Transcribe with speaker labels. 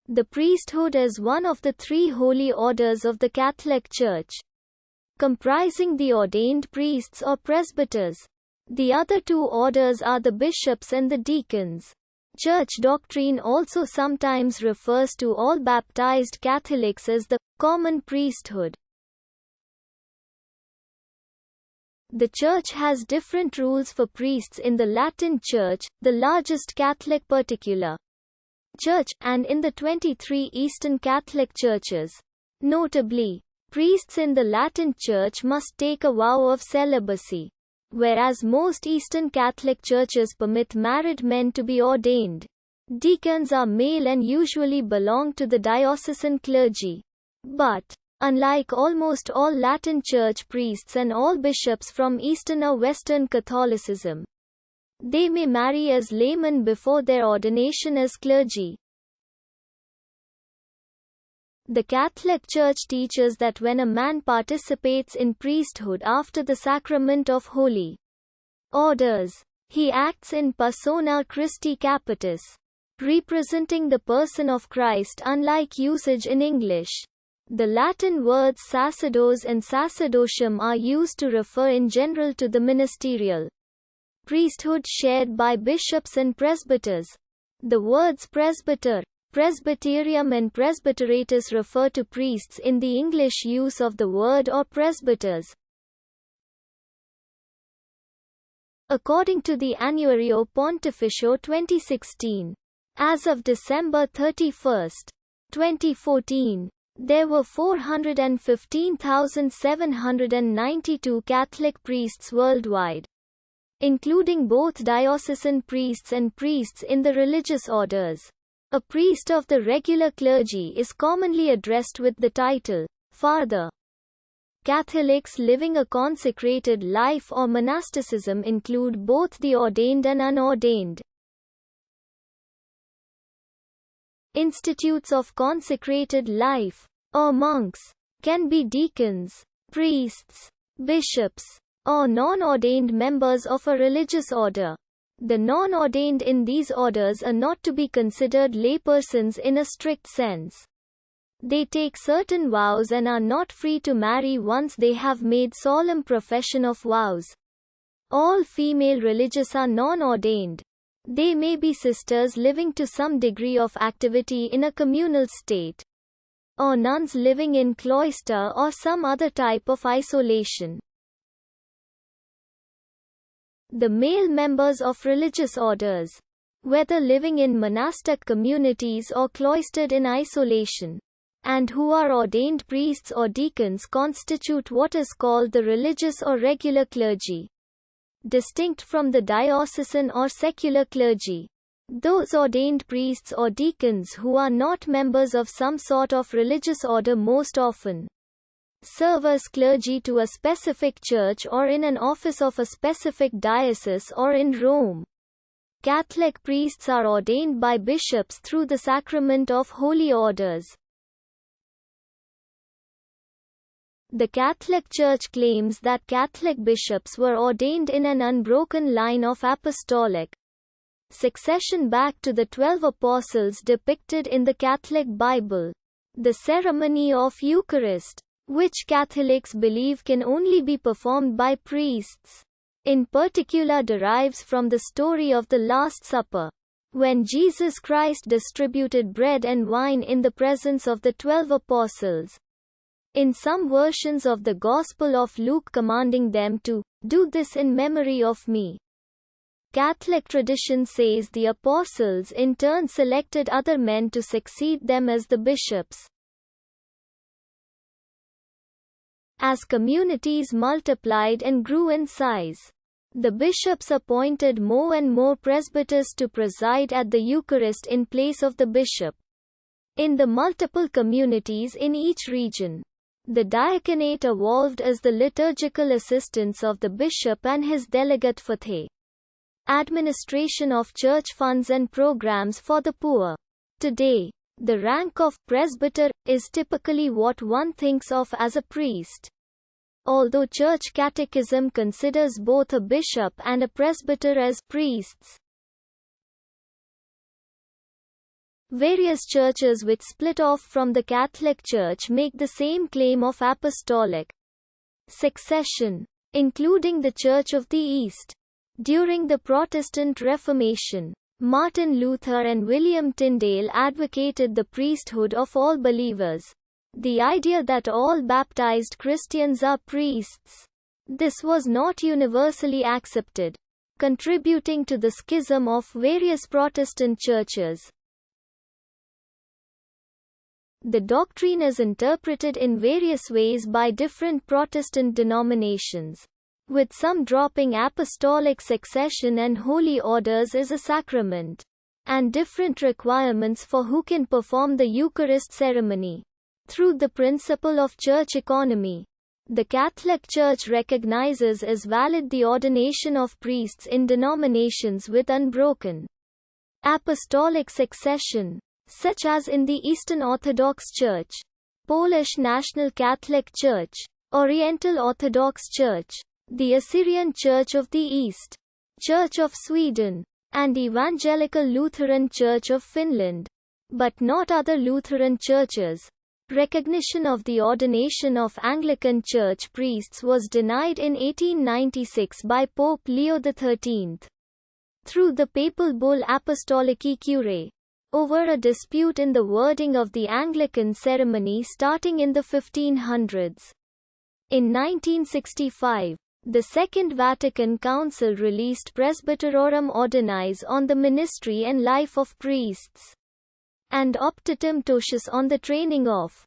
Speaker 1: The priesthood is one of the three holy orders of the Catholic Church, comprising the ordained priests or presbyters. The other two orders are the bishops and the deacons. Church doctrine also sometimes refers to all baptized Catholics as the common priesthood. The Church has different rules for priests in the Latin Church, the largest Catholic particular Church, and in the 23 Eastern Catholic Churches. Notably, priests in the Latin Church must take a vow of celibacy, whereas most Eastern Catholic Churches permit married men to be ordained. Deacons are male and usually belong to the diocesan clergy. But, unlike almost all Latin Church priests and all bishops from Eastern or Western Catholicism, they may marry as laymen before their ordination as clergy. The Catholic Church teaches that when a man participates in priesthood after the sacrament of holy orders, he acts in persona Christi Capitis, representing the person of Christ unlike usage in English. The Latin words sacerdos and sacerdoticium are used to refer in general to the ministerial priesthood shared by bishops and presbyters. The words presbyter, presbyterium and presbyteratus refer to priests in the English use of the word or presbyters. According to the Annuario Pontificio 2016, as of December 31, 2014, there were 415,792 Catholic priests worldwide, including both diocesan priests and priests in the religious orders. A priest of the regular clergy is commonly addressed with the title, Father. Catholics living a consecrated life or monasticism include both the ordained and unordained. Institutes of consecrated life, or monks, can be deacons, priests, bishops, or non-ordained members of a religious order. The non-ordained in these orders are not to be considered laypersons in a strict sense. They take certain vows and are not free to marry once they have made solemn profession of vows. All female religious are non-ordained. They may be sisters living to some degree of activity in a communal state, or nuns living in cloister or some other type of isolation. The male members of religious orders, whether living in monastic communities or cloistered in isolation, and who are ordained priests or deacons constitute what is called the religious or regular clergy, distinct from the diocesan or secular clergy. Those ordained priests or deacons who are not members of some sort of religious order most often serve as clergy to a specific church or in an office of a specific diocese or in Rome. Catholic priests are ordained by bishops through the sacrament of holy orders. The Catholic Church claims that Catholic bishops were ordained in an unbroken line of apostolic succession back to the 12 apostles depicted in the Catholic Bible. The ceremony of Eucharist, which Catholics believe can only be performed by priests, in particular derives from the story of the Last Supper, when Jesus Christ distributed bread and wine in the presence of the 12 apostles. In some versions of the Gospel of Luke commanding them to do this in memory of me. Catholic tradition says the apostles in turn selected other men to succeed them as the bishops. As communities multiplied and grew in size, the bishops appointed more and more presbyters to preside at the Eucharist in place of the bishop. In the multiple communities in each region, the diaconate evolved as the liturgical assistance of the bishop and his delegate for the administration of church funds and programs for the poor. Today, the rank of presbyter is typically what one thinks of as a priest. Although Church Catechism considers both a bishop and a presbyter as priests. Various churches which split off from the Catholic Church make the same claim of apostolic succession, including the Church of the East. During the Protestant Reformation, Martin Luther and William Tyndale advocated the priesthood of all believers, the idea that all baptized Christians are priests. This was not universally accepted, contributing to the schism of various Protestant churches. The doctrine is interpreted in various ways by different Protestant denominations, with some dropping apostolic succession and holy orders as a sacrament, and different requirements for who can perform the Eucharist ceremony. Through the principle of church economy, the Catholic Church recognizes as valid the ordination of priests in denominations with unbroken apostolic succession, such as in the Eastern Orthodox Church, Polish National Catholic Church, Oriental Orthodox Church, the Assyrian Church of the East, Church of Sweden, and Evangelical Lutheran Church of Finland, but not other Lutheran churches. Recognition of the ordination of Anglican Church priests was denied in 1896 by Pope Leo XIII. Through the papal bull Apostolici Curae, over a dispute in the wording of the Anglican ceremony starting in the 1500s. In 1965, the Second Vatican Council released Presbyterorum Ordinis on the ministry and life of priests, and Optatum Totius on the training of